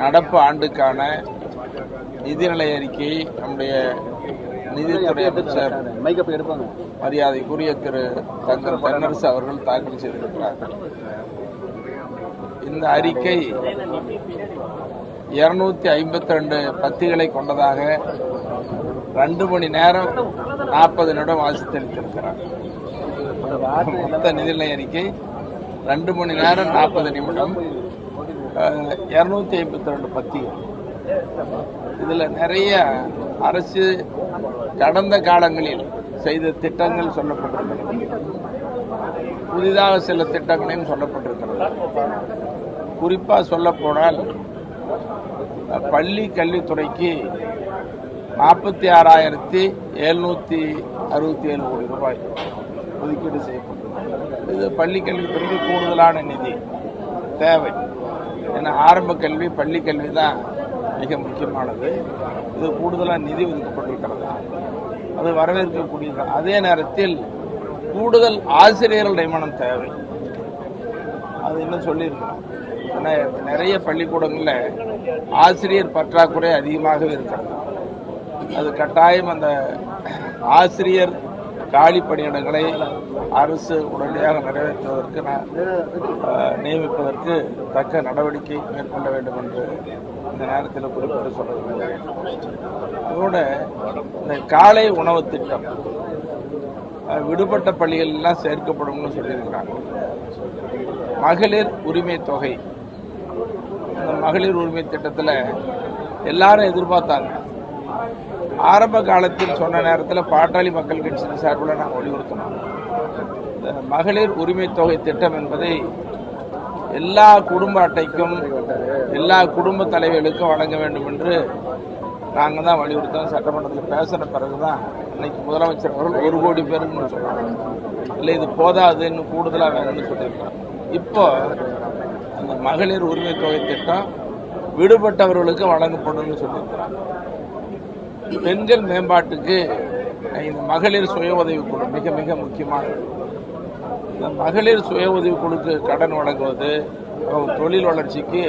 நடப்பு ஆண்டுக்கான நிதிநிலை அறிக்கையை நம்முடைய நிதித்துறை அமைச்சர் மரியாதைக்குரிய திரு தங்கம் தென்னரசு அவர்கள் தாக்கல் செய்திருக்கிறார்கள். இந்த அறிக்கை 252 பத்திகளை கொண்டதாக 2 மணி நேரம் 40 நிமிடம் வாசித்தளித்திருக்கிறார். மொத்த நிதிநிலை அறிக்கை 2 மணி நேரம் 40 நிமிடம், 252 பத்திகள். இதுல நிறைய அரசு கடந்த காலங்களில் செய்த திட்டங்கள் சொல்லப்பட்டிருக்கிறது, புதிதாக சில திட்டங்களையும் சொல்லப்பட்டிருக்கிறது. குறிப்பா சொல்ல போனால் பள்ளி கல்வித்துறைக்கு 46,767 கோடி ரூபாய் ஒதுக்கீடு செய்யப்பட்டது. இது பள்ளி கல்வித்துறைக்கு கூடுதலான நிதி தேவை. ஏன்னா ஆரம்ப கல்வி பள்ளி கல்வி தான் மிக முக்கியமானது. இது கூடுதலாக நிதி ஒதுக்கப்பட்டிருக்கிறது, அது வரவேற்கக்கூடியது. அதே நேரத்தில் கூடுதல் ஆசிரியர்கள் நியமனம் தேவை, அது இன்னும் சொல்லியிருக்கிறோம். ஏன்னா நிறைய பள்ளிக்கூடங்களில் ஆசிரியர் பற்றாக்குறை அதிகமாகவே இருக்கிறது. அது கட்டாயம் அந்த ஆசிரியர் காலி பணியிடங்களை அரசு உடனடியாக நிறைவேற்றுவதற்கு நியமிப்பதற்கு தக்க நடவடிக்கை மேற்கொள்ள வேண்டும் என்று இந்த நேரத்தில் குறிப்பிட்டு சொல்ல வேண்டும். அதோட இந்த காலை உணவு திட்டம் விடுபட்ட பள்ளிகள் எல்லாம் சேர்க்கப்படும் சொல்லியிருக்கிறாங்க. மகளிர் உரிமை தொகை, இந்த மகளிர் உரிமை திட்டத்தில் எல்லாரும் எதிர்பார்த்தாங்க. ஆரம்ப காலத்தில் சொன்ன நேரத்தில் பாட்டாளி மக்கள் கட்சியின் சார்பில் நாங்கள் வலியுறுத்தினோம். இந்த மகளிர் உரிமை தொகை திட்டம் என்பதை எல்லா குடும்ப அட்டைக்கும் எல்லா குடும்ப தலைவர்களுக்கும் வழங்க வேண்டும் என்று நாங்கள் தான் வலியுறுத்தோம். சட்டமன்றத்தில் பேசின பிறகுதான் இன்னைக்கு முதலமைச்சர் அவர்கள் 1 கோடி பேருன்னு சொல்றாங்க. இல்லை இது போதாது, இன்னும் கூடுதலாக வேணும்னு சொல்லியிருக்காங்க. இப்போ அந்த மகளிர் உரிமை தொகை திட்டம் விடுபட்டவர்களுக்கு வழங்கப்படும் சொல்லியிருக்கிறாங்க. பெண்கள் மேம்பாட்டுக்கு இந்த மகளிர் சுய உதவி குழு மிக மிக முக்கியமானது. இந்த மகளிர் சுய உதவி குழுக்கு கடன் வழங்குவது, தொழில் வளர்ச்சிக்கு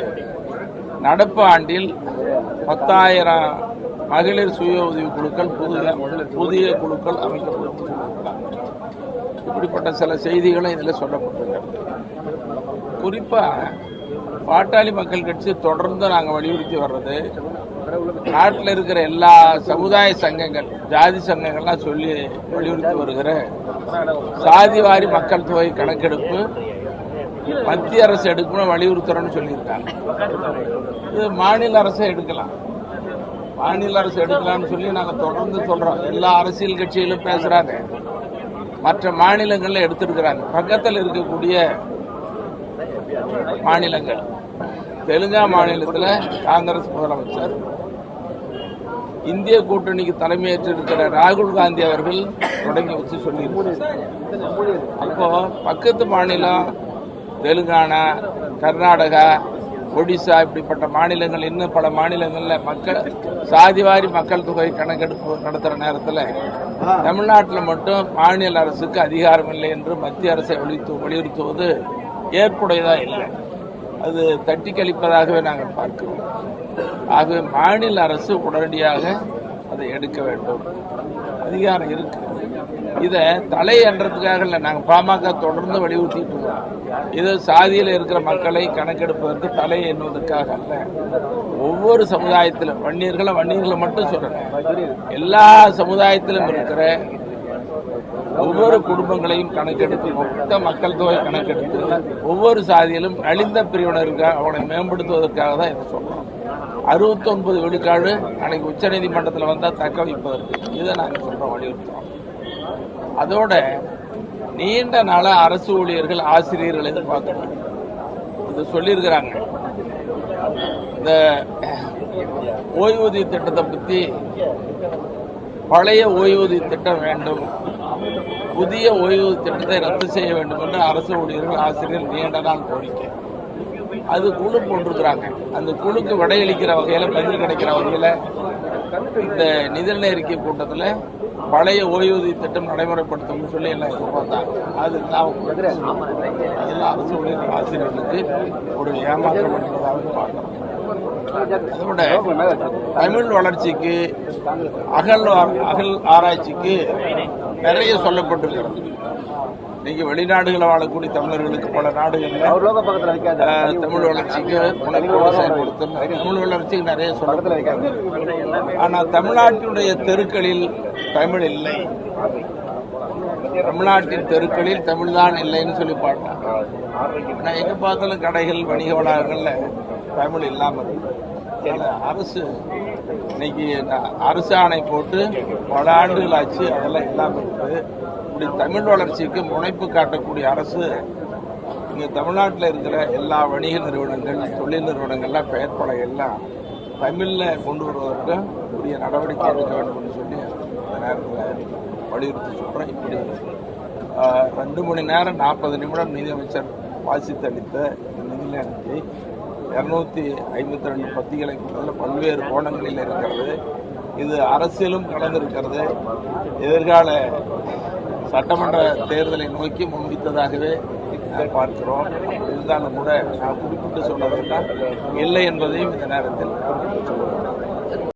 நடப்பு ஆண்டில் 10,000 மகளிர் சுய உதவி குழுக்கள் புதிய குழுக்கள் அமைக்கப்படும். இப்படிப்பட்ட சில செய்திகளும் இதில் சொல்லப்பட்டிருக்கிறது. குறிப்பாக பாட்டாளி மக்கள் கட்சி தொடர்ந்து நாங்கள் வலியுறுத்தி வர்றது, நாட்டில் இருக்கிற எல்லா சமுதாய சங்கங்கள் ஜாதி சங்கங்கள்லாம் சொல்லி வலியுறுத்தி வருகிற சாதிவாரி மக்கள் தொகை கணக்கெடுப்பு மத்திய அரசு எடுக்கணும் வலியுறுத்துறோன்னு சொல்லியிருக்காங்க. இது மாநில அரசு எடுக்கலாம், மாநில அரசு எடுக்கலாம்னு சொல்லி நாங்கள் தொடர்ந்து சொல்றோம். எல்லா அரசியல் கட்சிகளும் பேசுறாங்க, மற்ற மாநிலங்கள்ல எடுத்திருக்கிறாங்க. பக்கத்தில் இருக்கக்கூடிய மாநிலங்கள், தெலுங்கா மாநிலத்தில் காங்கிரஸ் முதலமைச்சர், இந்திய கூட்டணிக்கு தலைமையேற்றிருக்கிற ராகுல் காந்தி அவர்கள் தொடங்கி வச்சு சொல்லியிருக்கிறார். அப்போ பக்கத்து மாநிலம் தெலுங்கானா, கர்நாடகா, ஒடிசா இப்படிப்பட்ட மாநிலங்கள், இன்னும் பல மாநிலங்களில் மக்கள் சாதிவாரி மக்கள் தொகை கணக்கெடுப்பு நடத்துகிற நேரத்தில் தமிழ்நாட்டில் மட்டும் மாநில அரசுக்கு அதிகாரம் இல்லை என்று மத்திய அரசை வலியுறுத்துவது ஏற்புடையதா இல்லை, அது தட்டி கழிப்பதாகவே நாங்கள் பார்க்கிறோம். ஆகவே மாநில அரசு உடனடியாக அதை எடுக்க வேண்டும், அதிகாரம் இருக்கு. இதை தலை என்றதுக்காக இல்லை, நாங்கள் பாமக தொடர்ந்து வலியுறுத்திட்டு இருக்கோம். இது சாதியில் இருக்கிற மக்களை கணக்கெடுப்பதற்கு தலை எண்ணுவதற்காக அல்ல. ஒவ்வொரு சமுதாயத்திலும் வன்னியர்களை மட்டும் சொல்லணும், எல்லா சமுதாயத்திலும் இருக்கிற ஒவ்வொரு குடும்பங்களையும் கணக்கெடுத்து மொத்த மக்கள் தொகை கணக்கெடுத்து ஒவ்வொரு சாதியிலும் நலிந்த பிரிவினருக்காக அவனை மேம்படுத்துவதற்காக தான் இதை சொல்றோம். 69 விழுக்காடு அன்னைக்கு உச்ச நீதிமன்றத்தில் வந்தால் தக்க வைப்பதற்கு இதை நாங்கள் சொல்றோம், வலியுறுத்துறோம். அதோட நீண்ட நாள அரசு ஊழியர்கள் ஆசிரியர்கள் எதிர்பார்க்கணும், இது சொல்லியிருக்கிறாங்க. இந்த ஓய்வூதிய திட்டத்தை பற்றி பழைய ஓய்வூதிய திட்டம் வேண்டும், புதிய ஓய்வூதிய திட்டத்தை ரத்து செய்ய வேண்டும் என்று அரசு ஊழியர்கள் ஆசிரியர்கள் நீண்ட நாள் கோரிக்கை. அது குழு போட்டிருக்கிறாங்க. அந்த குழுக்கு விடையளிக்கிற வகையில், பதில் கிடைக்கிற வகையில் இந்த நிதிநிலை அறிக்கை கூட்டத்தில் பழைய ஓய்வூதிய திட்டம் நடைமுறைப்படுத்தும் சொல்லி எல்லாம் எதிர்பார்த்தாங்க. அது அதெல்லாம் அரசு ஊழியர்கள் ஆசிரியர்களுக்கு ஒரு ஏமாற்றம் என்பதாக பார்க்கிறோம். அதோட தமிழ் வளர்ச்சிக்கு அகல் ஆராய்ச்சிக்கு நிறைய சொல்லப்பட்டிருக்கிறது. இன்னைக்கு வெளிநாடுகளில் வாழக்கூடிய தமிழர்களுக்கு பல நாடுகளில் தமிழ் வளர்ச்சிக்கு முனைப்போடு செயல்படுத்தணும். தமிழ் வளர்ச்சிக்கு நிறைய சொல்லப்பட்டிருக்கிறது. ஆனால் தமிழ்நாட்டினுடைய தெருக்களில் தமிழ் இல்லை. தமிழ்நாட்டின் தெருக்களில் தமிழ் தான் இல்லைன்னு சொல்லி பாட்டாங்க. ஆனால் எங்கே பார்த்தாலும் கடைகள், வணிக வளாகங்களில் தமிழ் இல்லாமல் இருக்கு. அரசு இன்னைக்கு அரசு ஆணை போட்டு பல ஆண்டுகள் ஆச்சு, அதெல்லாம் இல்லாமல் இருக்குது. இப்படி தமிழ் வளர்ச்சிக்கு முனைப்பு காட்டக்கூடிய அரசு இங்கே தமிழ்நாட்டில் இருக்கிற எல்லா வணிக நிறுவனங்கள், தொழில் நிறுவனங்கள்லாம், பெயர் பலகையெல்லாம் தமிழில் கொண்டு வருவதற்கு உரிய நடவடிக்கை எடுக்க வேண்டும் என்று சொல்லி அந்த நேரத்தில் வலியுறுத்தி சொல்கிறேன். இப்படி 2 மணி நேரம் 40 நிமிடம் நிதியமைச்சர் வாசித்தளித்த நிதிநிலை அறிக்கை 252 பத்திகளை கொண்டதில் பல்வேறு கோணங்களில் இருக்கிறது. இது அரசியலும் கலந்திருக்கிறது. எதிர்கால சட்டமன்ற தேர்தலை நோக்கி முன்வைத்ததாகவே பார்க்கிறோம். இருந்தாலும் கூட நான் குறிப்பிட்டு சொல்வதெல்லாம் இல்லை என்பதையும் இந்த நேரத்தில் சொல்லுவேன்.